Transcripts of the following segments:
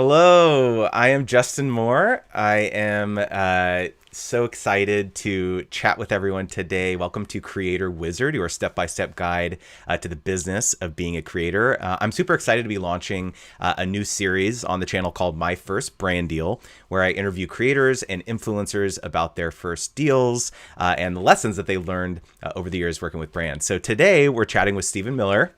Hello, I am Justin Moore. I am so excited to chat with everyone today. Welcome to Creator Wizard, your step by step guide to the business of being a creator. I'm super excited to be launching a new series on the channel called My First Brand Deal, where I interview creators and influencers about their first deals and the lessons that they learned over the years working with brands. So today we're chatting with Stephen Miller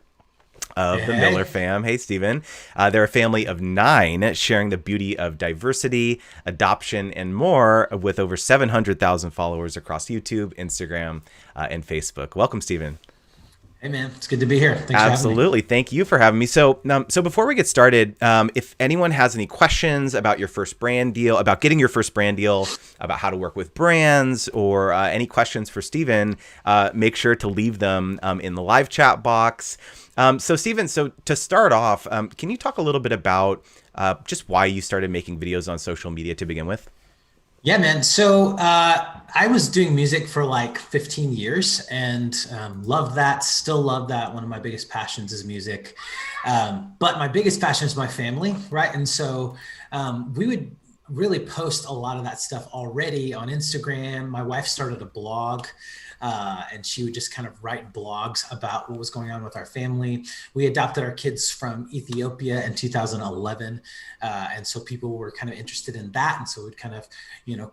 Hey, of the Miller hey. fam. Hey, Stephen. They're a family of 9 sharing the beauty of diversity, adoption, and more with over 700,000 followers across YouTube, Instagram, and Facebook. Welcome, Stephen. Hey, man. It's good to be here. Thanks for having me. Absolutely. Thank you for having me. So before we get started, if anyone has any questions about your first brand deal, about getting your first brand deal, about how to work with brands, or any questions for Stephen, make sure to leave them in the live chat box. So Stephen, so to start off, can you talk a little bit about just why you started making videos on social media to begin with? Yeah, man. I was doing music for like 15 years and loved that, still love that. One of my biggest passions is music. But my biggest passion is my family, right? We would really post a lot of that stuff already on Instagram. My wife started a blog. And she would just kind of write blogs about what was going on with our family. We adopted our kids from Ethiopia in 2011. And so people were kind of interested in that. And so we'd kind of, you know,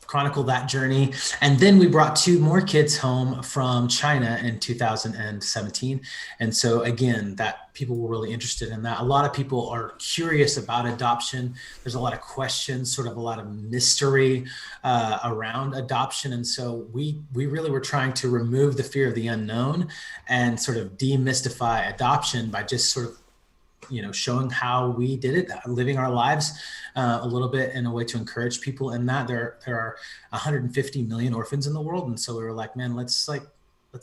chronicle that journey. And then we brought two more kids home from China in 2017. And so again, that people were really interested in that. A lot of people are curious about adoption. There's a lot of questions, sort of a lot of mystery around adoption. And so we really were trying to remove the fear of the unknown and sort of demystify adoption by just sort of showing how we did it, living our lives a little bit in a way to encourage people. And that there are 150 million orphans in the world, and so we were like, man, let's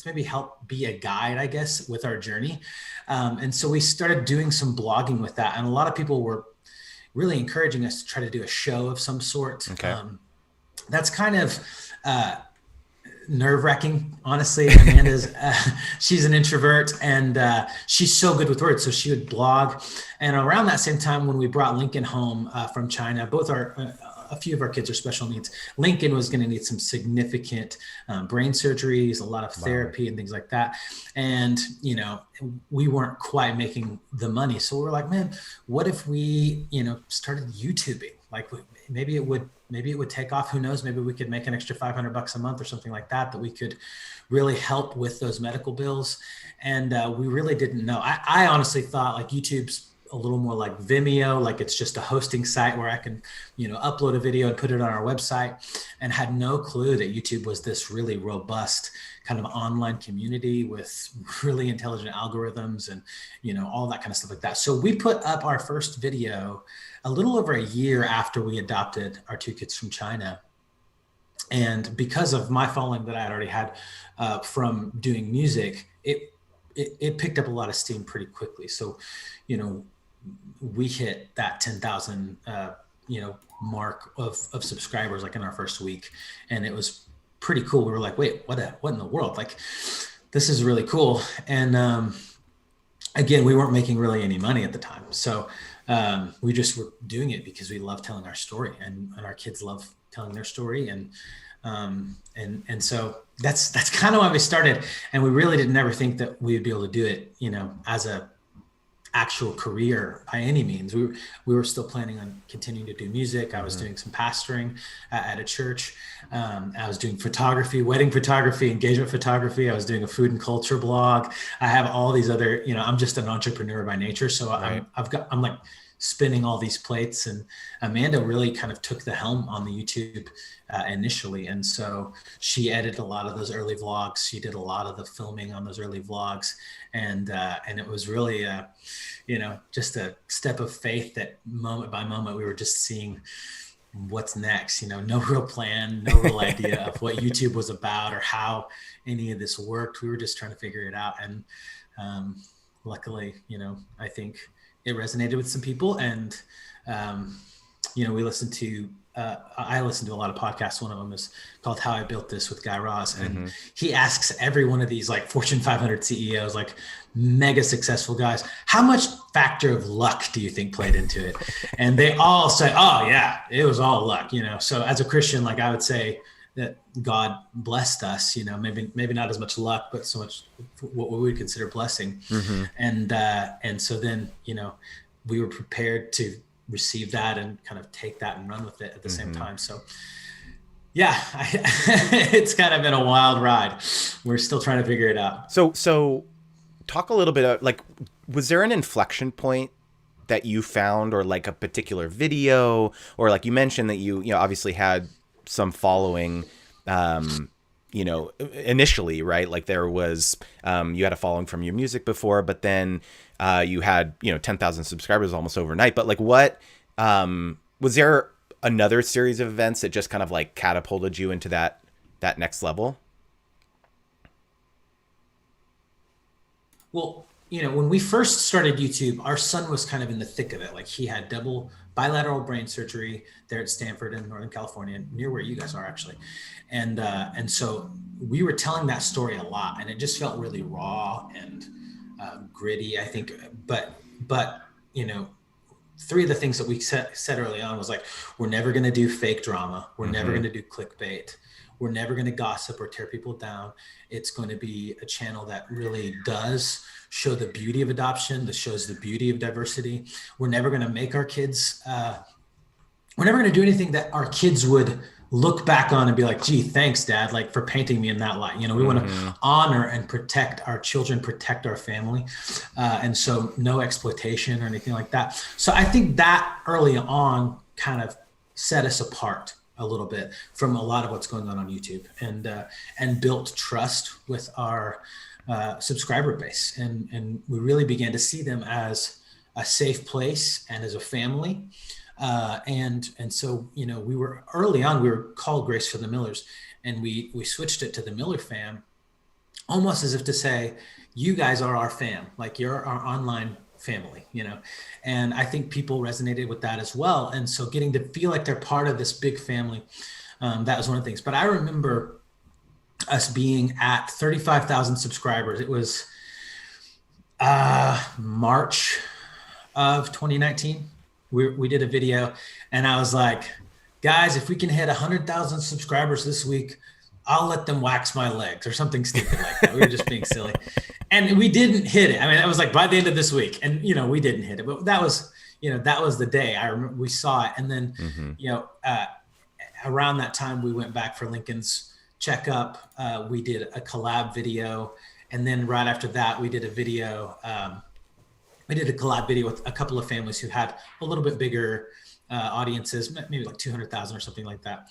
maybe help be a guide, I guess, with our journey. And so we started doing some blogging with that, and a lot of people were really encouraging us to try to do a show of some sort. Okay. That's kind of nerve wracking, honestly. Amanda's she's an introvert, and she's so good with words. So she would blog, and around that same time when we brought Lincoln home from China, both our a few of our kids are special needs. Lincoln was going to need some significant brain surgeries, a lot of Wow. therapy, and things like that. And we weren't quite making the money, so we were like, man, what if we started YouTubing? Like maybe it would take off. Who knows? Maybe we could make an extra $500 a month or something like that we could really help with those medical bills. And we really didn't know. I honestly thought like YouTube's a little more like Vimeo, like it's just a hosting site where I can, upload a video and put it on our website, and had no clue that YouTube was this really robust kind of online community with really intelligent algorithms and, all that kind of stuff like that. So we put up our first video a little over a year after we adopted our two kids from China. And because of my following that I had already had from doing music, it picked up a lot of steam pretty quickly. So, you know, we hit that 10,000, mark of subscribers like in our first week. And it was pretty cool. We were like, wait, what in the world? Like, this is really cool. And again, we weren't making really any money at the time. So we just were doing it because we love telling our story, and our kids love telling their story. And so that's kind of why we started. And we really didn't ever think that we would be able to do it, as a actual career by any means. We were still planning on continuing to do music. I was Mm-hmm. doing some pastoring at a church. I was doing photography, wedding photography, engagement photography. I was doing a food and culture blog. I have all these other, I'm just an entrepreneur by nature. So Right. I'm like spinning all these plates. And Amanda really kind of took the helm on the YouTube initially. And so she edited a lot of those early vlogs. She did a lot of the filming on those early vlogs. And it was really, just a step of faith that moment by moment, we were just seeing what's next, no real plan, no real idea of what YouTube was about or how any of this worked. We were just trying to figure it out. And luckily, I think it resonated with some people. And we listen to, I listen to a lot of podcasts. One of them is called How I Built This with Guy Raz. And he asks every one of these like Fortune 500 CEOs, like mega successful guys, how much factor of luck do you think played into it? And they all say, oh yeah, it was all luck, So as a Christian, like I would say that God blessed us, maybe not as much luck, but so much what we would consider blessing. And so then, we were prepared to receive that and kind of take that and run with it at the same time. So yeah, it's kind of been a wild ride. We're still trying to figure it out. So talk a little bit of, like, was there an inflection point that you found, or like a particular video, or like you mentioned that you obviously had some following, initially, right? Like there was, you had a following from your music before, but then you had, 10,000 subscribers almost overnight. But like what, was there another series of events that just kind of like catapulted you into that next level? Well, when we first started YouTube, our son was kind of in the thick of it. Like he had double bilateral brain surgery there at Stanford in Northern California, near where you guys are actually. And so we were telling that story a lot, and it just felt really raw and gritty, I think. But three of the things that we said early on was like, we're never going to do fake drama. We're never going to do clickbait. We're never going to gossip or tear people down. It's going to be a channel that really does show the beauty of adoption, that shows the beauty of diversity. We're never going to make our kids, we're never going to do anything that our kids would look back on and be like, gee, thanks, Dad, like for painting me in that light. We want to honor and protect our children, protect our family. And so no exploitation or anything like that. So I think that early on kind of set us apart a little bit from a lot of what's going on YouTube, and built trust with our subscriber base. And we really began to see them as a safe place and as a family. And so, we were early on, we were called Grace for the Millers, and we switched it to the Miller fam, almost as if to say, you guys are our fam, like you're our online family, and I think people resonated with that as well. And so getting to feel like they're part of this big family, that was one of the things. But I remember us being at 35,000 subscribers. It was March of 2019. We did a video, and I was like, guys, if we can hit 100,000 subscribers this week, I'll let them wax my legs, or something stupid like that. We were just being silly. And we didn't hit it. I mean, that was like by the end of this week, and, we didn't hit it, but that was the day. I remember we saw it. And then, around that time we went back for Lincoln's checkup. We did a collab video. And then right after that, we did a video, we did a collab video with a couple of families who had a little bit bigger audiences, maybe like 200,000 or something like that.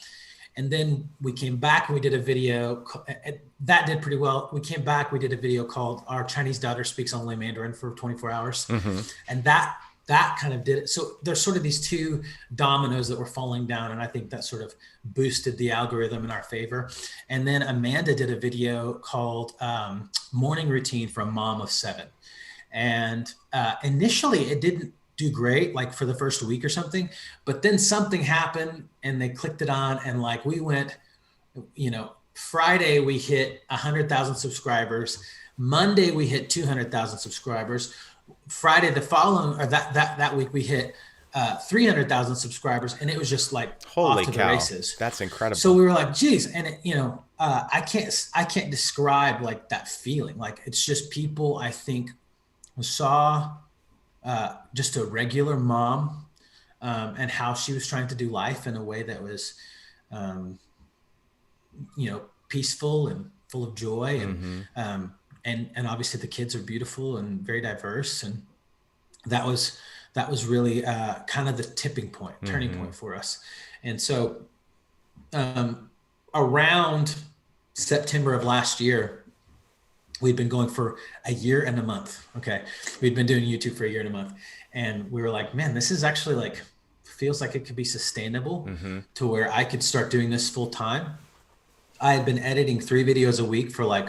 And then we came back and we did a video that did pretty well. We came back, we did a video called Our Chinese Daughter Speaks Only Mandarin for 24 hours. And that kind of did it. So there's sort of these two dominoes that were falling down. And I think that sort of boosted the algorithm in our favor. And then Amanda did a video called Morning Routine for a Mom of 7. And initially it didn't do great, like for the first week or something, but then something happened and they clicked it on, and like we went, Friday we hit 100,000 subscribers. Monday we hit 200,000 subscribers. Friday the following, or that week we hit 300,000 subscribers, and it was just like holy off to cow, the races. That's incredible. So we were like, geez, and I can't describe like that feeling. Like it's just people, I think, saw just a regular mom and how she was trying to do life in a way that was, peaceful and full of joy. And obviously the kids are beautiful and very diverse. And that was really kind of the tipping point, turning point for us. And so around September of last year, we'd been going for a year and a month. Okay. We'd been doing YouTube for a year and a month. And we were like, man, this is actually like, feels like it could be sustainable to where I could start doing this full time. I had been editing 3 videos a week for like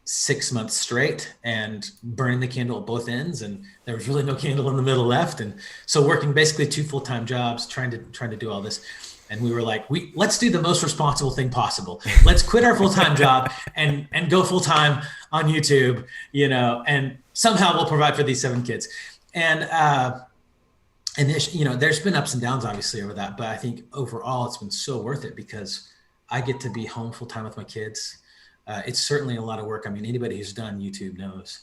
6 months straight and burning the candle at both ends, and there was really no candle in the middle left. And so working basically two full-time jobs, trying to do all this. And we were like, let's do the most responsible thing possible. Let's quit our full-time job and go full-time on YouTube, and somehow we'll provide for these 7 kids. And there's been ups and downs obviously over that, but I think overall it's been so worth it because I get to be home full time with my kids. It's certainly a lot of work. I mean, anybody who's done YouTube knows,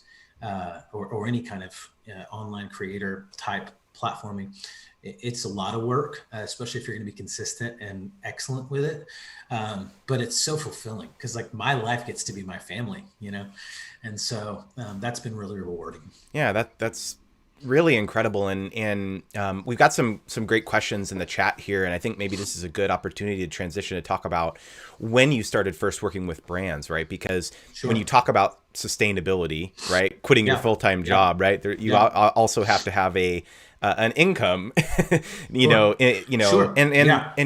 or any kind of online creator type platforming, it's a lot of work, especially if you're going to be consistent and excellent with it. But it's so fulfilling because like my life gets to be my family, and so that's been really rewarding. Yeah, that's really incredible. And we've got some great questions in the chat here, and I think maybe this is a good opportunity to transition to talk about when you started first working with brands, right? Because when you talk about sustainability, right, quitting your full-time job, right, you also have to have an income, and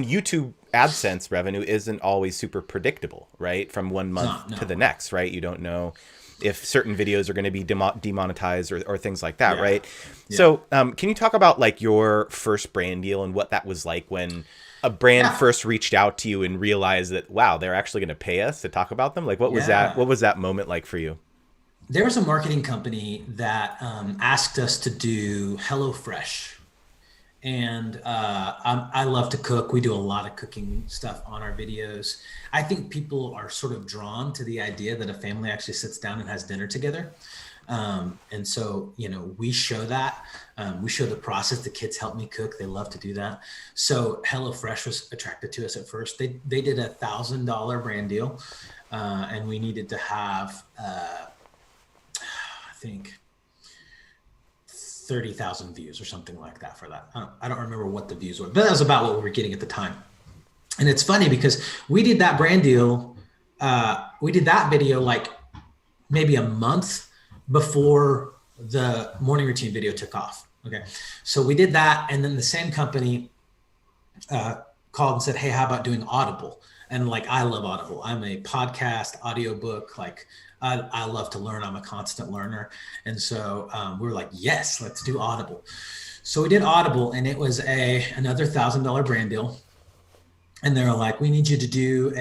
YouTube AdSense revenue isn't always super predictable, right, from one month to the next, right? You don't know if certain videos are going to be demonetized or things like that, right? Yeah. So can you talk about like your first brand deal and what that was like when a brand first reached out to you and realized that, wow, they're actually going to pay us to talk about them? Like what was that moment like for you? There was a marketing company that asked us to do HelloFresh. And I love to cook. We do a lot of cooking stuff on our videos. I think people are sort of drawn to the idea that a family actually sits down and has dinner together. And so, we show that. We show the process. The kids help me cook. They love to do that. So HelloFresh was attracted to us at first. They did $1,000 brand deal. And we needed to have, I think, 30,000 views or something like that for that. I don't remember what the views were, but that was about what we were getting at the time. And it's funny because we did that brand deal. We did that video like maybe a month before the morning routine video took off. Okay. So we did that. And then the same company called and said, hey, how about doing Audible? And like, I love Audible. I'm a podcast audiobook. Like I love to learn. I'm a constant learner. And so we were like, yes, let's do Audible. So we did Audible, and it was another $1,000 brand deal. And they were like, we need you to do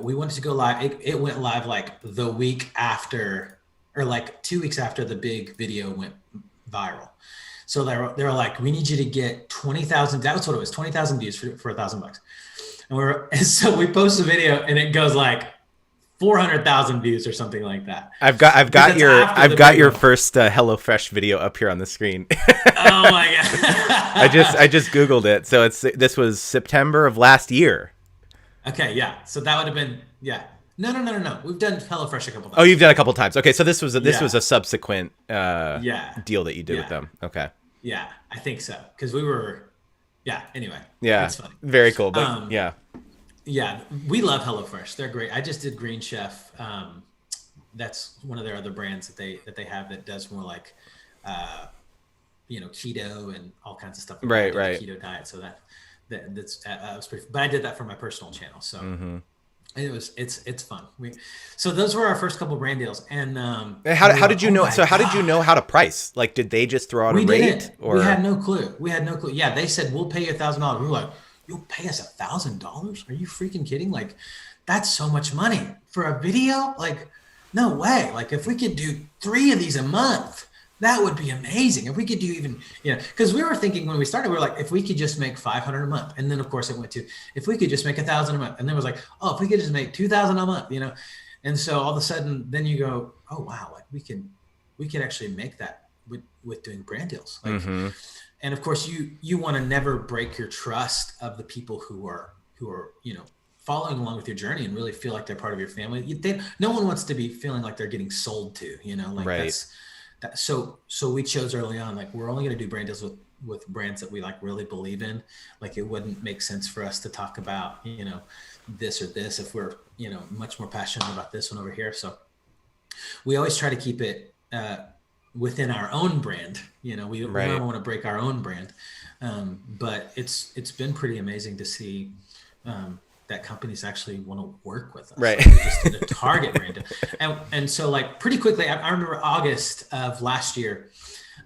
we wanted to go live. It went live like the week after, or like 2 weeks after the big video went viral. So they were like, we need you to get 20,000. That was what it was, 20,000 views for $1,000. And so we post a video and it goes like 400,000 views or something like that. I've got your first HelloFresh video up here on the screen. Oh my god! I just Googled it. So this was September of last year. Okay, yeah. So that would have been No. We've done HelloFresh a couple times. Oh, you've done a couple times. Okay, so this was a subsequent deal that you did with them. Okay. Yeah, I think so because we were. Yeah. Anyway. Yeah. It's funny. Very cool. But yeah. Yeah, we love HelloFresh. They're great. I just did Green Chef. That's one of their other brands that they have that does more like, keto and all kinds of stuff. Right. Keto diet. So that's was pretty. But I did that for my personal channel. So it's fun. So those were our first couple brand deals. And how did you know? So how did you know how to price? Like, did they just throw out a rate? Or we had no clue. Yeah, they said we'll pay you $1,000. We were like, you'll pay us $1,000? Are you freaking kidding? Like, that's so much money for a video. Like, no way. Like, if we could do 3 of these a month, that would be amazing. If we could do even, because we were thinking when we started, we were like, if we could just make 500 a month. And then of course it went to, if we could just make 1,000 a month. And then it was like, oh, if we could just make 2,000 a month, And so all of a sudden then you go, oh wow, like we could actually make that with doing brand deals. Like, and of course you want to never break your trust of the people who are, following along with your journey and really feel like they're part of your family. No one wants to be feeling like they're getting sold to, like right. So we chose early on, like, we're only going to do brand deals with brands that we like really believe in. Like, it wouldn't make sense for us to talk about, this or this if we're, much more passionate about this one over here. So we always try to keep it within our own brand. We don't want to break our own brand. But it's been pretty amazing to see that companies actually want to work with us. Right. Like we just did a Target brand deal. And so like pretty quickly, I remember August of last year,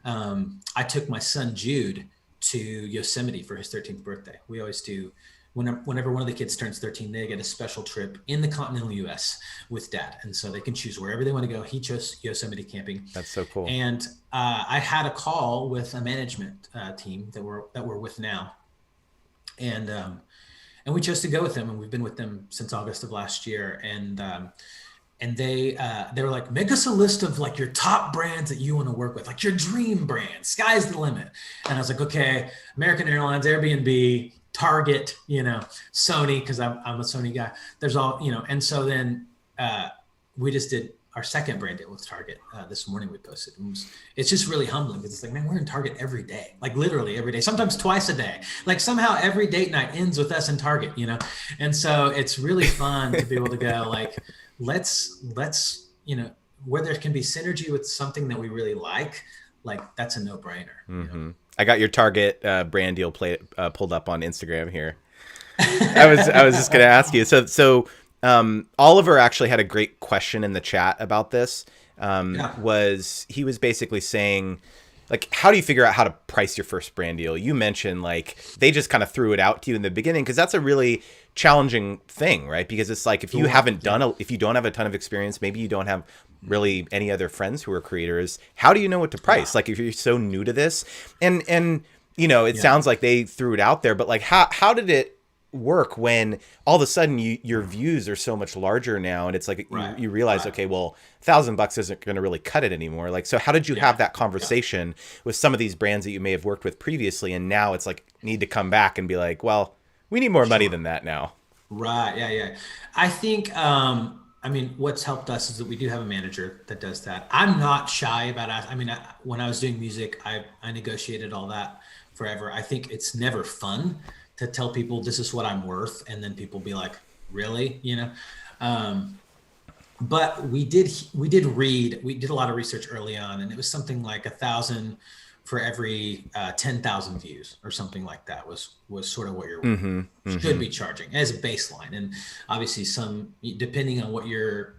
I took my son Jude to Yosemite for his 13th birthday. We always do, whenever one of the kids turns 13, they get a special trip in the continental US with dad. And so they can choose wherever they want to go. He chose Yosemite camping. That's so cool. And I had a call with a management team that we're with now. And we chose to go with them, and we've been with them since August of last year. And they were like, make us a list of like your top brands that you want to work with, like your dream brand. Sky's the limit. And I was like, okay, American Airlines, Airbnb, Target, Sony, because I'm a Sony guy. There's all, and so then we just did our second brand deal with Target this morning. We posted. It's just really humbling because it's like, man, we're in Target every day, like literally every day, sometimes twice a day. Like somehow every date night ends with us in Target, And so it's really fun to be able to go like, let's where there can be synergy with something that we really like that's a no-brainer. Mm-hmm. I got your Target brand deal pulled up on Instagram here. I was just going to ask you. So Oliver actually had a great question in the chat about this. He was basically saying, like, how do you figure out how to price your first brand deal? You mentioned like they just kind of threw it out to you in the beginning because that's a really challenging thing, right? Because it's like if you haven't done if you don't have a ton of experience, maybe you don't have really any other friends who are creators. How do you know what to price? Like if you're so new to this, and it sounds like they threw it out there, but like how did it work when all of a sudden your views are so much larger now, and it's like you realize, okay, well, $1,000 isn't going to really cut it anymore. Like, so how did you have that conversation with some of these brands that you may have worked with previously, and now it's like need to come back and be like, well, we need more money than that now. Right. Yeah. I think, what's helped us is that we do have a manager that does that. I'm not shy about it. When I was doing music, I negotiated all that forever. I think it's never fun to tell people this is what I'm worth, and then people be like, really, but we did a lot of research early on, and it was something like 1,000 for every 10,000 views or something like that was sort of what you should be charging as a baseline. And obviously depending on what your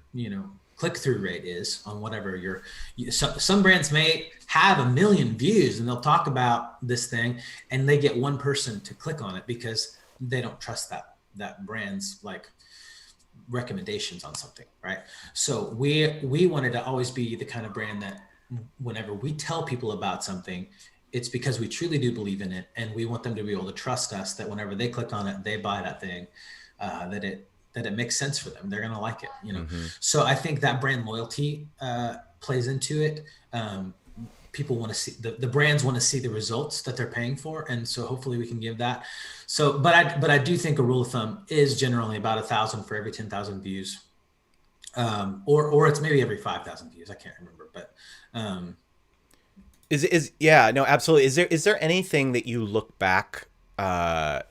click-through rate is on whatever some brands may have 1 million views and they'll talk about this thing and they get one person to click on it because they don't trust that brand's like recommendations on something, right? So we wanted to always be the kind of brand that whenever we tell people about something, it's because we truly do believe in it, and we want them to be able to trust us that whenever they click on it, they buy that thing, that it makes sense for them. They're going to like it, So I think that brand loyalty plays into it. People want to see the brands want to see the results that they're paying for, and so hopefully we can give that. So, but I do think a rule of thumb is generally about 1,000 for every 10,000 views, or it's maybe every 5,000 views. I can't remember, but absolutely. Is there anything that you look back?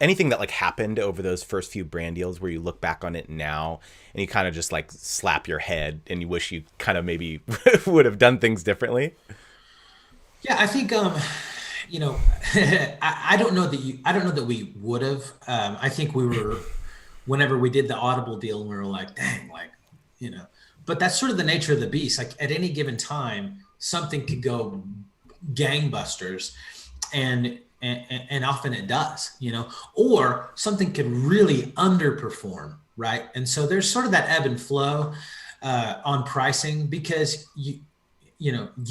Anything that like happened over those first few brand deals where you look back on it now and you kind of just like slap your head and you wish you kind of maybe would have done things differently? Yeah, I think, I don't know that we would have. I think whenever we did the Audible deal, we were like, dang, like, but that's sort of the nature of the beast. Like at any given time, something could go gangbusters, and often it does, or something could really underperform, right? And so there's sort of that ebb and flow on pricing, because you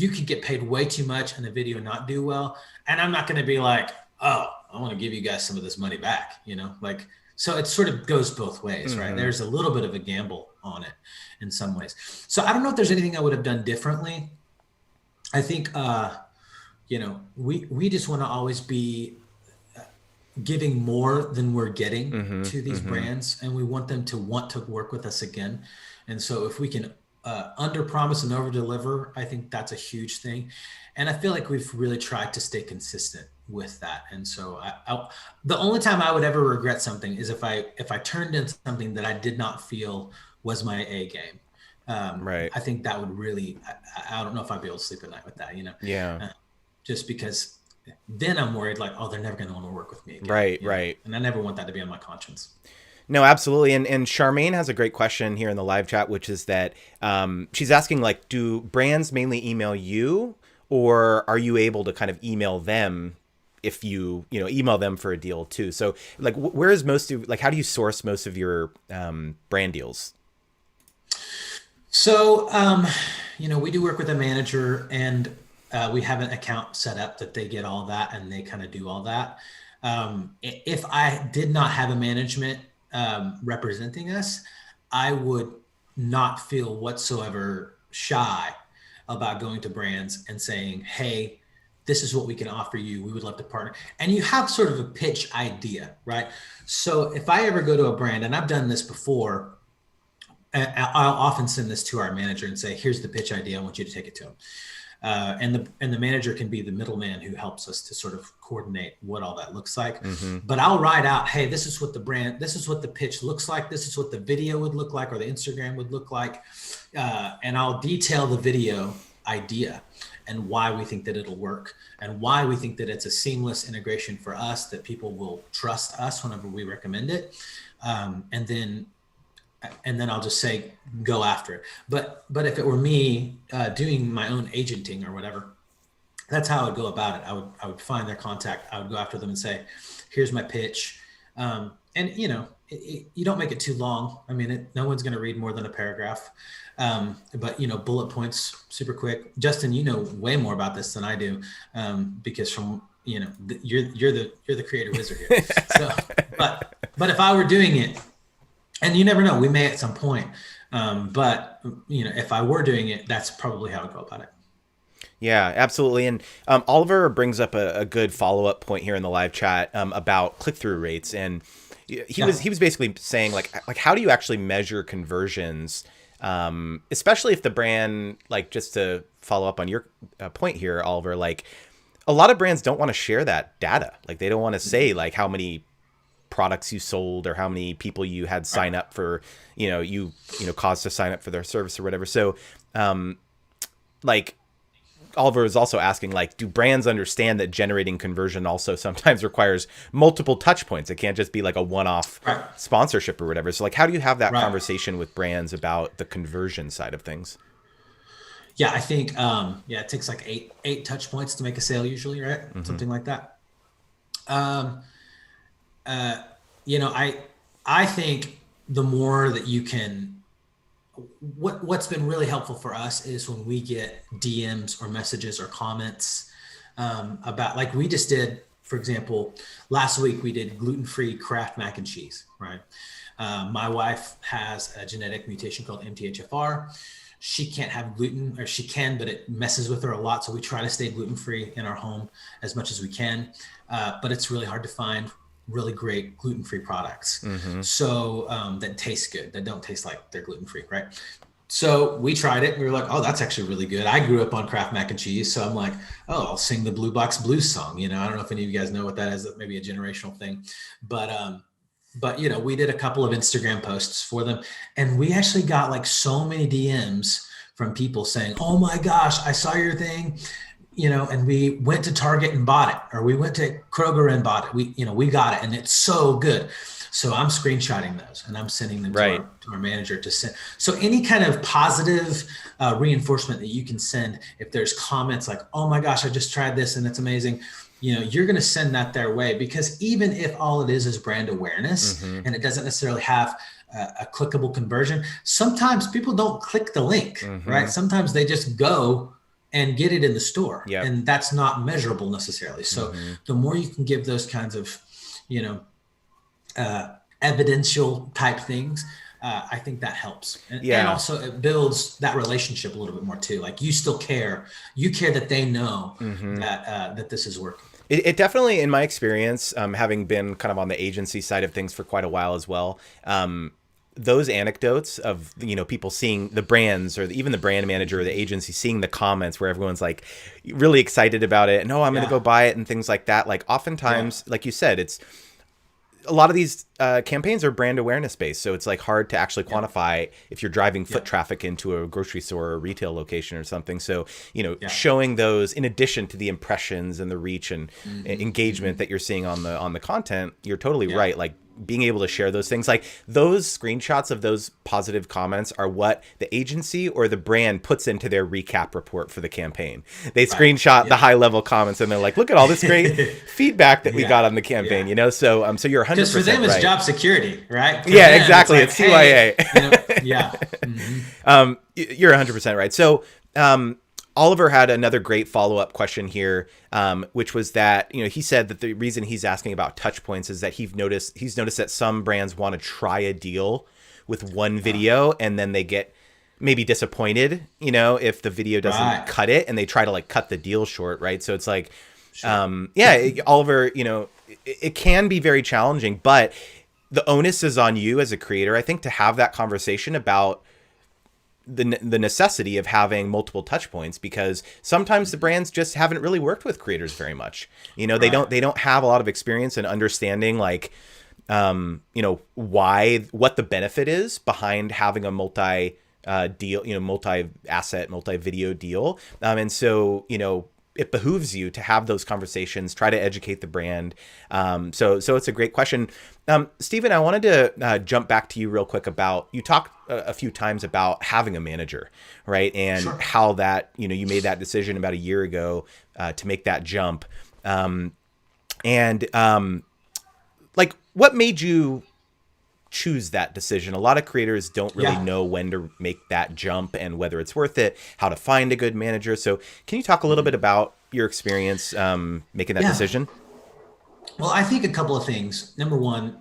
could get paid way too much and the video not do well, and I'm not going to be like, oh, I want to give you guys some of this money back, like, so it sort of goes both ways, right? There's a little bit of a gamble on it in some ways. So I don't know if there's anything I would have done differently. I think we just want to always be giving more than we're getting to these brands, and we want them to want to work with us again. And so if we can under promise and over deliver, I think that's a huge thing. And I feel like we've really tried to stay consistent with that. And so the only time I would ever regret something is if I turned in something that I did not feel was my A game. Right. I think that would really, I don't know if I'd be able to sleep at night with that, Yeah. Just because then I'm worried like, oh, they're never going to want to work with me again. Right. And I never want that to be on my conscience. No, absolutely. And Charmaine has a great question here in the live chat, which is that she's asking, like, do brands mainly email you, or are you able to kind of email them if you know, email them for a deal too? So, like, where is most of, like, how do you source most of your brand deals? So, we do work with a manager, and we have an account set up that they get all that and they kind of do all that. If I did not have a management representing us, I would not feel whatsoever shy about going to brands and saying, hey, this is what we can offer you. We would love to partner. And you have sort of a pitch idea, right? So if I ever go to a brand, and I've done this before, I'll often send this to our manager and say, "Here's the pitch idea. I want you to take it to him." And the manager can be the middleman who helps us to sort of coordinate what all that looks like. Mm-hmm. But I'll write out, "Hey, this is what this is what the pitch looks like. This is what the video would look like, or the Instagram would look like," and I'll detail the video idea and why we think that it'll work, and why we think that it's a seamless integration for us, that people will trust us whenever we recommend it, and then I'll just say, go after it. But if it were me doing my own agenting or whatever, that's how I would go about it. I would find their contact. I would go after them and say, here's my pitch. And you don't make it too long. I mean, no one's going to read more than a paragraph. But bullet points, super quick. Justin, you know way more about this than I do, because you're the creator wizard here. So, but if I were doing it, and you never know, we may at some point. But if I were doing it, that's probably how I'd go about it. Yeah, absolutely. And Oliver brings up a good follow-up point here in the live chat about click-through rates. And he was basically saying, like how do you actually measure conversions, especially if the brand, like, just to follow up on your point here, Oliver, like, a lot of brands don't want to share that data. Like, they don't want to say, like, how many products you sold or how many people you had sign up for, you caused to sign up for their service or whatever. So, like, Oliver is also asking, like, do brands understand that generating conversion also sometimes requires multiple touch points? It can't just be like a one-off sponsorship or whatever. So, like, how do you have that conversation with brands about the conversion side of things? Yeah, I think, it takes like eight touch points to make a sale usually, right? Mm-hmm. Something like that. I think the more that you can, what's been really helpful for us is when we get DMs or messages or comments about, like we just did, for example, last week we did gluten-free Kraft mac and cheese, right? My wife has a genetic mutation called MTHFR. She can't have gluten, or she can, but it messes with her a lot. So we try to stay gluten-free in our home as much as we can. But it's really hard to find really great gluten-free products. Mm-hmm. So that taste good, that don't taste like they're gluten-free, right? So we tried it. We were like, oh, that's actually really good. I grew up on Kraft mac and cheese. So I'm like, oh, I'll sing the Blue Box Blues song. I don't know if any of you guys know what that is. Maybe a generational thing. But we did a couple of Instagram posts for them. And we actually got like so many DMs from people saying, oh my gosh, I saw your thing. And we went to Target and bought it, or we went to Kroger and bought it. We got it, and it's so good. So I'm screenshotting those and I'm sending them to our manager to send. So any kind of positive reinforcement that you can send, if there's comments like, oh my gosh, I just tried this and it's amazing, you're going to send that their way, because even if all it is brand awareness, mm-hmm. and it doesn't necessarily have a clickable conversion, sometimes people don't click the link, mm-hmm. right? Sometimes they just go and get it in the store, and that's not measurable necessarily. So mm-hmm. the more you can give those kinds of, evidential type things, I think that helps. And also it builds that relationship a little bit more too. Like, you still care. You care that they know mm-hmm. that this is working. It definitely, in my experience, having been kind of on the agency side of things for quite a while as well, those anecdotes of, people seeing the brands, or even the brand manager or the agency seeing the comments where everyone's like really excited about it and, oh, I'm going to go buy it and things like that. Like, oftentimes, like you said, it's a lot of these campaigns are brand awareness based. So it's like hard to actually quantify if you're driving foot traffic into a grocery store or a retail location or something. So, showing those in addition to the impressions and the reach and mm-hmm. engagement mm-hmm. that you're seeing on the content, you're totally right. Like, being able to share those things, like those screenshots of those positive comments are what the agency or the brand puts into their recap report for the campaign. They Right. screenshot the Yeah. high level comments and they're like, look at all this great feedback that we got Yeah. on the campaign, Yeah. you know? So you're Because for 100% them, it's right. job security, right? For Yeah, them, it's exactly. like, It's hey, CYA. yeah. Hmm. You're 100% right. So, Oliver had another great follow-up question here, which was that, he said that the reason he's asking about touch points is that he's noticed that some brands want to try a deal with one video and then they get maybe disappointed, if the video doesn't Right. cut it, and they try to like cut the deal short, right? So it's like, Sure. Oliver, it can be very challenging, but the onus is on you as a creator, I think, to have that conversation about the necessity of having multiple touch points, because sometimes the brands just haven't really worked with creators very much. Right. They don't have a lot of experience in understanding like what the benefit is behind having a deal, multi asset, multi video deal. And so, it behooves you to have those conversations, try to educate the brand. So it's a great question. Stephen, I wanted to jump back to you real quick about, you talked a few times about having a manager, right? And Sure. how that, you made that decision about a year ago to make that jump. Like, what made you choose that decision? A lot of creators don't really Yeah. know when to make that jump and whether it's worth it, how to find a good manager. So can you talk a little bit about your experience making that Yeah. decision? Well, I think a couple of things. Number one,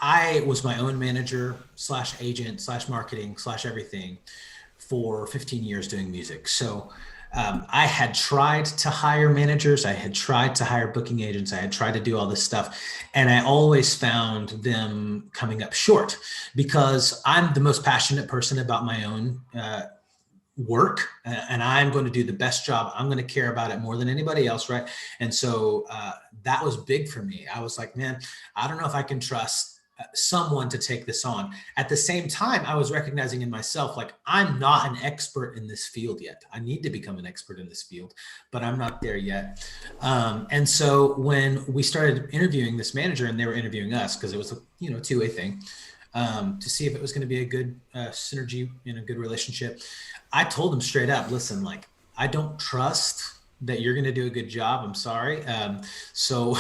I was my own manager slash agent slash marketing slash everything for 15 years doing music. So I had tried to hire managers. I had tried to hire booking agents. I had tried to do all this stuff. And I always found them coming up short because I'm the most passionate person about my own work, and I'm going to do the best job. I'm going to care about it more than anybody else, right? And so that was big for me. I was like, man, I don't know if I can trust someone to take this on. At the same time, I was recognizing in myself, like, I'm not an expert in this field yet. I need to become an expert in this field, but I'm not there yet. And so when we started interviewing this manager, and they were interviewing us because it was a two-way thing, to see if it was going to be a good synergy and a good relationship. I told them straight up, listen, like, I don't trust that you're going to do a good job. I'm sorry. So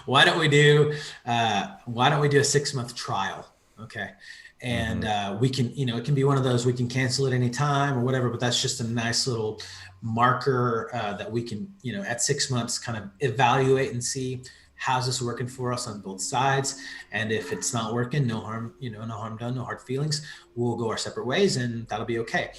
why don't we do a 6-month trial? Okay. And Mm-hmm. we can, it can be one of those, we can cancel it anytime or whatever, but that's just a nice little marker that we can, at 6 months kind of evaluate and see how's this working for us on both sides. And if it's not working, no harm, no harm done, no hard feelings. We'll go our separate ways and that'll be okay.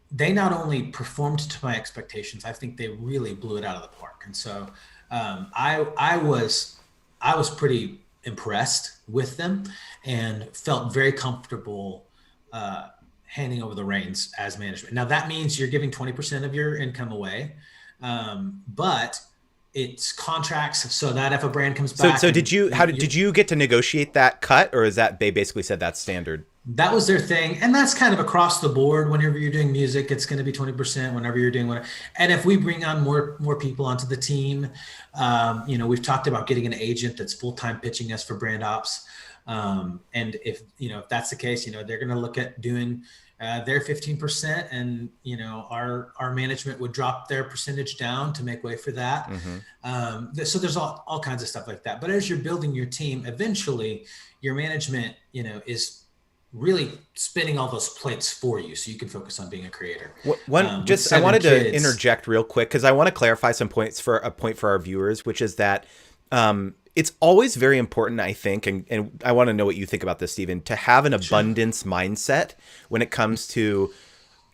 They not only performed to my expectations, I think they really blew it out of the park. And so I was pretty impressed with them and felt very comfortable handing over the reins as management. Now that means you're giving 20% of your income away, but it's contracts so that if a brand comes back So and did you get to negotiate that cut, or is that they basically said that's standard? that was their thing, and that's kind of across the board. Whenever you're doing music, it's going to be 20%. Whenever you're doing whatever, and if we bring on more people onto the team, we've talked about getting an agent that's full-time pitching us for brand ops, and if that's the case, they're going to look at doing their 15%, and our management would drop their percentage down to make way for that. Mm-hmm. So there's all kinds of stuff like that. But as you're building your team, eventually your management is really spinning all those plates for you so you can focus on being a creator. With I 7 wanted to kids. interject real quick because I want to clarify some points for our viewers, which is that it's always very important, I think, and I want to know what you think about this, Stephen, to have an Sure. abundance mindset when it comes to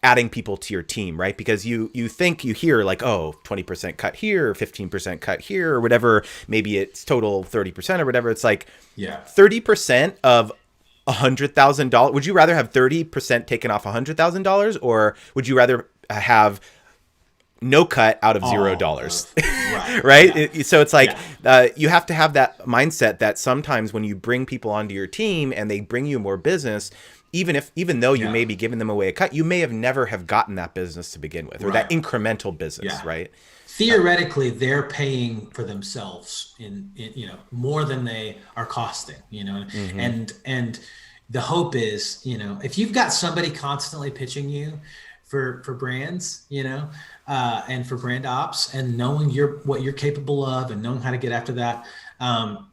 adding people to your team, right? Because you hear like, oh, 20% cut here, 15% cut here, or whatever, maybe it's total 30% or whatever. It's like Yeah. 30% of $100,000. Would you rather have 30% taken off $100,000, or would you rather have no cut out of all $0. of right. Right? Yeah. So it's like, Yeah. you have to have that mindset that sometimes when you bring people onto your team and they bring you more business, even though you Yeah. may be giving them away a cut, you may have never have gotten that business to begin with, or that Right. incremental business, Yeah. right? Theoretically, they're paying for themselves in more than they are costing, Mm-hmm. and the hope is, if you've got somebody constantly pitching you for brands, and for brand ops, and knowing what you're capable of and knowing how to get after that,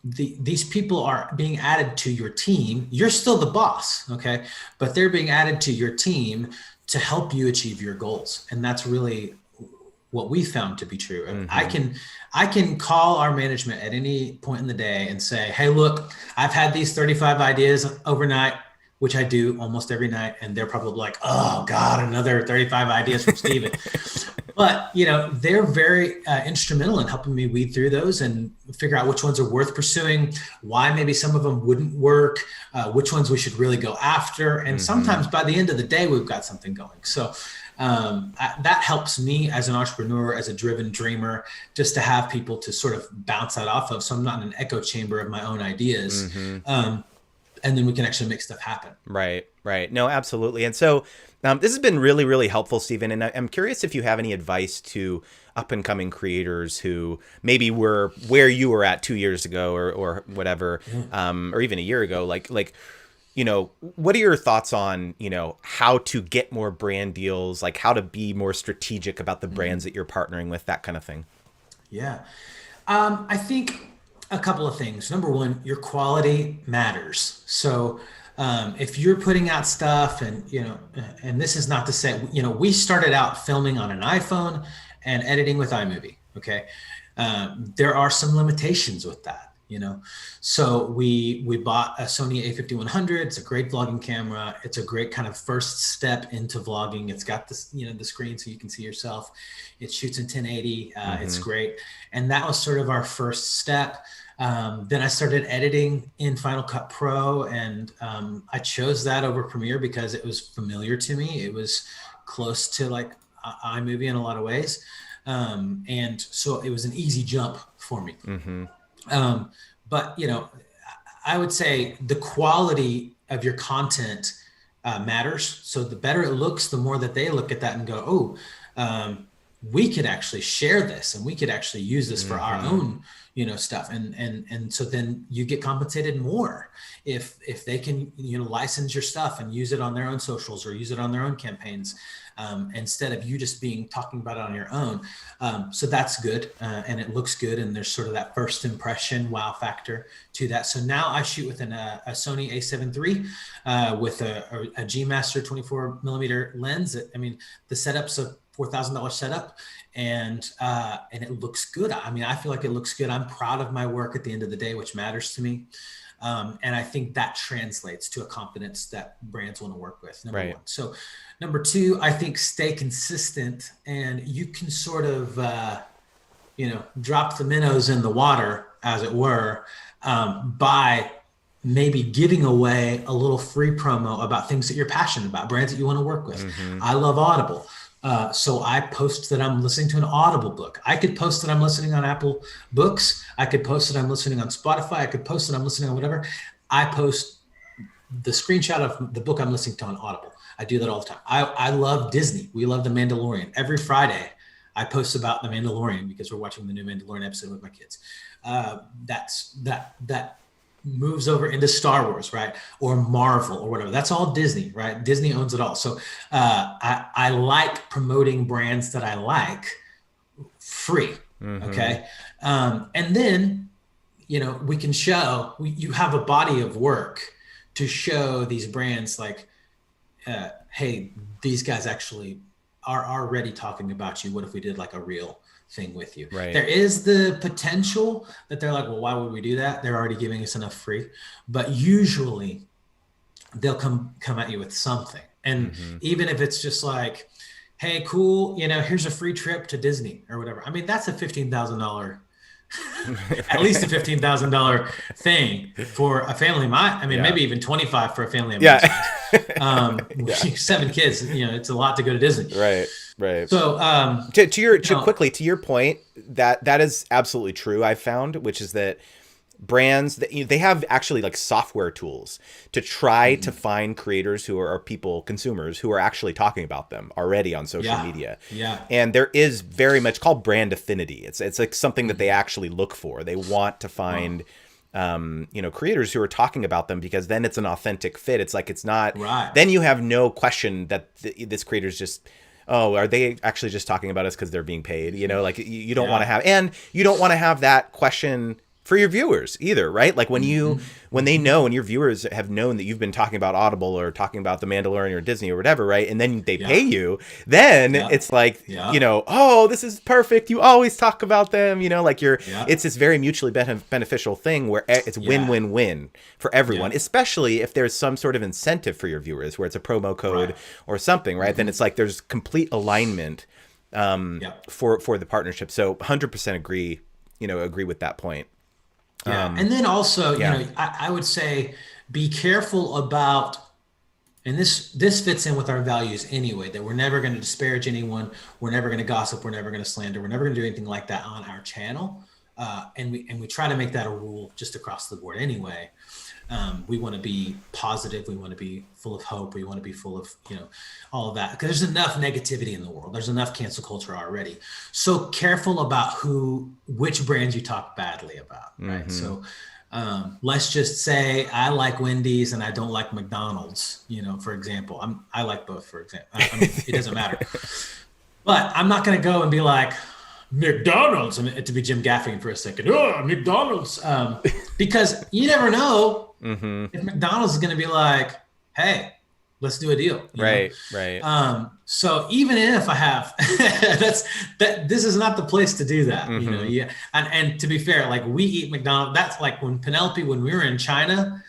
these people are being added to your team. You're still the boss, okay, but they're being added to your team to help you achieve your goals, and that's really what we found to be true. Mm-hmm. I can call our management at any point in the day and say, hey, look, I've had these 35 ideas overnight, which I do almost every night, and they're probably like, oh God, another 35 ideas from Steven. But they're very instrumental in helping me weed through those and figure out which ones are worth pursuing, why maybe some of them wouldn't work, which ones we should really go after, and Mm-hmm. sometimes by the end of the day we've got something going. So that helps me as an entrepreneur, as a driven dreamer, just to have people to sort of bounce that off of, so I'm not in an echo chamber of my own ideas. Mm-hmm. And then we can actually make stuff happen. Right, right. No, absolutely. And so this has been really, really helpful, Stephen. And I'm curious if you have any advice to up and coming creators who maybe were where you were at 2 years ago, or whatever, or even a year ago. Like, what are your thoughts on, how to get more brand deals, like how to be more strategic about the brands that you're partnering with, that kind of thing? Yeah. I think a couple of things. Number one, your quality matters. So if you're putting out stuff, and this is not to say, we started out filming on an iPhone and editing with iMovie. Okay. There are some limitations with that. So we bought a Sony A5100. It's a great vlogging camera. It's a great kind of first step into vlogging. It's got this, the screen so you can see yourself. It shoots in 1080. It's great. And that was sort of our first step. Then I started editing in Final Cut Pro, and I chose that over Premiere because it was familiar to me. It was close to like iMovie in a lot of ways. And so it was an easy jump for me. Mm-hmm. But I would say the quality of your content matters. So the better it looks, the more that they look at that and go, oh, we could actually share this, and we could actually use this for our own, stuff. And so then you get compensated more if they can, license your stuff and use it on their own socials or use it on their own campaigns, instead of you just talking about it on your own. So that's good. And it looks good. And there's sort of that first impression wow factor to that. So now I shoot with a Sony A7 III with a G Master 24 millimeter lens. The setup's a $4,000 setup, and it looks good. I feel like it looks good. I'm proud of my work at the end of the day, which matters to me. And I think that translates to a confidence that brands want to work with, number one. So number two, I think stay consistent, and you can sort of, drop the minnows in the water, as it were, by maybe giving away a little free promo about things that you're passionate about, brands that you want to work with. I love Audible. So I post that I'm listening to an Audible book. I could post that I'm listening on Apple Books. I could post that I'm listening on Spotify. I could post that I'm listening on whatever. I post the screenshot of the book I'm listening to on Audible. I do that all the time. I love Disney. We love The Mandalorian. Every Friday, I post about The Mandalorian because we're watching the new Mandalorian episode with my kids. That moves over into Star Wars, right? Or Marvel or whatever. That's all Disney, right? Disney owns it all. So I like promoting brands that I like free. Okay. And then, we can show, you have a body of work to show these brands like, hey, these guys actually are already talking about you. What if we did like a real thing with you? Right. There is the potential that they're like, well, why would we do that? They're already giving us enough free. But usually they'll come at you with something. And even if it's just like, hey, cool, here's a free trip to Disney or whatever. That's a $15,000 at least a $15,000 thing for a family. Maybe even 25 for a family of my size. Yeah. 7 kids, it's a lot to go to Disney. Right. Right. So, To your point, that is absolutely true. I found, which is that brands that they have actually like software tools to try to find creators who are people, consumers who are actually talking about them already on social yeah, media. yeah, And there is very much called brand affinity. It's like something that they actually look for. They want to oh, find creators who are talking about them, because then it's an authentic fit. It's like, it's not, right, then you have no question that this creator's just, oh, are they actually just talking about us because they're being paid? Like you don't want to yeah, have, and you don't want to have that question for your viewers either, right? Like when they know, when your viewers have known that you've been talking about Audible or talking about The Mandalorian or Disney or whatever, right? And then they pay yeah, you, then yeah, it's like, yeah, oh, this is perfect. You always talk about them, like yeah, it's this very mutually beneficial thing where it's yeah, win-win-win for everyone, yeah, especially if there's some sort of incentive for your viewers where it's a promo code right, or something, right? Then it's like there's complete alignment yeah. for the partnership. So 100% agree with that point. Yeah. And then also, Yeah. I would say be careful about, and this fits in with our values anyway, that we're never going to disparage anyone, we're never going to gossip, we're never going to slander, we're never going to do anything like that on our channel. And we try to make that a rule just across the board anyway. We want to be positive. We want to be full of hope. We want to be full of, all of that. Because there's enough negativity in the world. There's enough cancel culture already. So careful about which brands you talk badly about, right? So let's just say I like Wendy's and I don't like McDonald's, for example. I like both, for example. I mean, it doesn't matter. But I'm not going to go and be like, McDonald's, I mean, to be Jim Gaffigan for a second. Oh, McDonald's. Because you never know if McDonald's is going to be like, hey, let's do a deal. Right. Right. So even if I have, this is not the place to do that. Yeah. And to be fair, like we eat McDonald's. That's like when we were in China,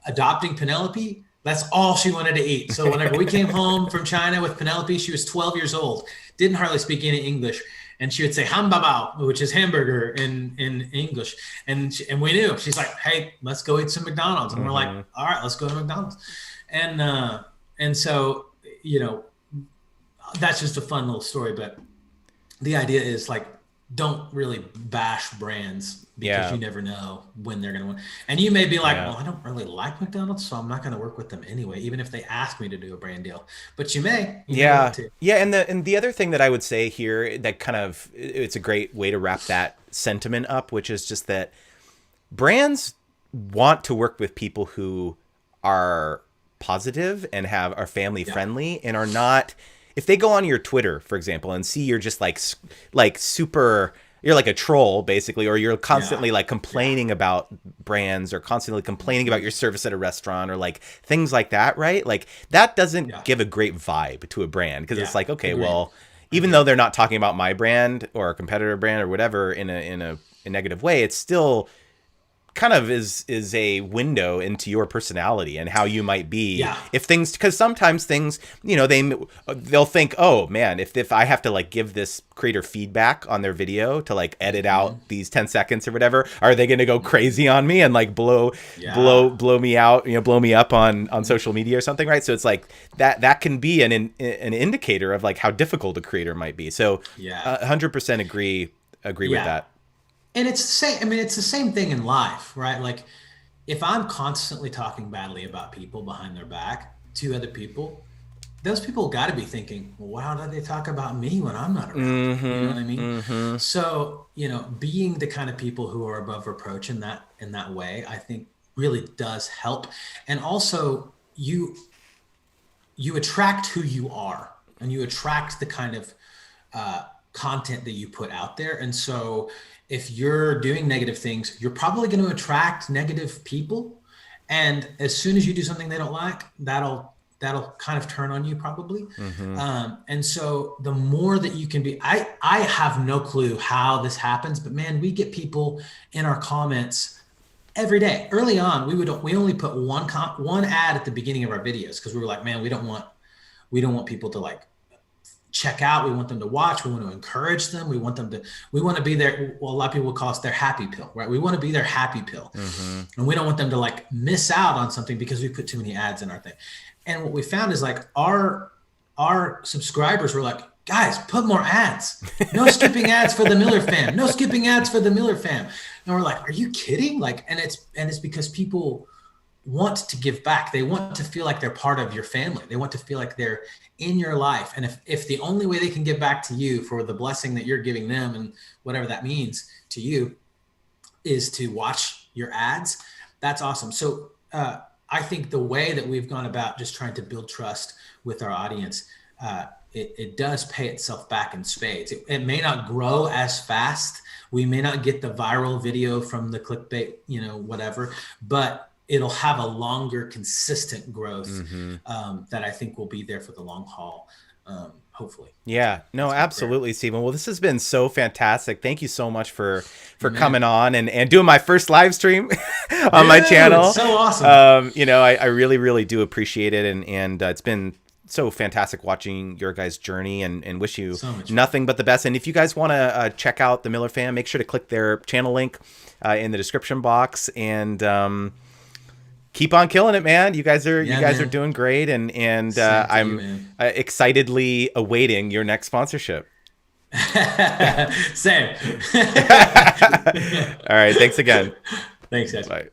adopting Penelope, that's all she wanted to eat. So whenever we came home from China with Penelope, she was 12 years old, didn't hardly speak any English. And she would say "hambabao," which is hamburger in English, and we knew. She's like, "Hey, let's go eat some McDonald's," and we're like, "All right, let's go to McDonald's," and so that's just a fun little story. But the idea is like, don't really bash brands because Yeah. you never know when they're going to win. And you may be like, Yeah. well, I don't really like McDonald's, so I'm not going to work with them anyway, even if they ask me to do a brand deal. But you may want Yeah. to. Yeah. And the other thing that I would say here that kind of, it's a great way to wrap that sentiment up, which is just that brands want to work with people who are positive and are family Yeah. friendly and are not, if they go on your Twitter, for example, and see you're just like super, you're like a troll basically, or you're Yeah. constantly like Yeah. complaining about brands or constantly complaining about your service at a restaurant or like things like that, right? Like that doesn't Yeah. give a great vibe to a brand, because it's Yeah. like, okay, Agreed. well, even though Agreed. they're not talking about my brand or a competitor brand or whatever a negative way, it's still kind of is a window into your personality and how you might be Yeah. if things, because sometimes things, they'll think, oh man, if I have to like give this creator feedback on their video to like edit out these 10 seconds or whatever, are they going to go crazy on me and like Yeah. blow me out, blow me up on social media or something, right? So it's like that can be an indicator of like how difficult a creator might be. So Yeah. 100% agree with Yeah. that. And it's the same. I mean, it's the same thing in life, right? Like if I'm constantly talking badly about people behind their back to other people, those people got to be thinking, well, how do they talk about me when I'm not around? You know what I mean? So, being the kind of people who are above reproach in that way, I think really does help. And also you attract who you are, and you attract the kind of content that you put out there. And so if you're doing negative things, you're probably going to attract negative people. And as soon as you do something they don't like, that'll kind of turn on you probably. And so the more that you can be, I have no clue how this happens, but man, we get people in our comments every day. Early on, we only put one ad at the beginning of our videos because we were like, man, we don't want people to like check out. We want them to watch. We want to encourage them. We want to be there. Well, a lot of people call us their happy pill, right? We want to be their happy pill. And we don't want them to like miss out on something because we put too many ads in our thing. And what we found is like our subscribers were like, guys, put more ads. No skipping ads for the Miller fam. No skipping ads for the Miller fam. And we're like, are you kidding? Like, and it's because people want to give back. They want to feel like they're part of your family. They want to feel like they're in your life. And if the only way they can give back to you for the blessing that you're giving them and whatever that means to you is to watch your ads, that's awesome. So I think the way that we've gone about just trying to build trust with our audience, it does pay itself back in spades. It may not grow as fast. We may not get the viral video from the clickbait, whatever, but it'll have a longer, consistent growth that I think will be there for the long haul. Hopefully. Yeah, no, That's my prayer. absolutely, Stephen. Well, this has been so fantastic. Thank you so much for coming Amen. on and doing my first live stream on my Dude, it's channel. so awesome. I really, really do appreciate it, and it's been so fantastic watching your guys' journey, and wish you So much fun. nothing but the best. And if you guys want to check out the Miller Fam, make sure to click their channel link in the description box, and keep on killing it, man. You Yeah, guys are man. doing great, and Same to you, I'm man. excitedly awaiting your next sponsorship. Same. All right, thanks again. Thanks, guys. Bye.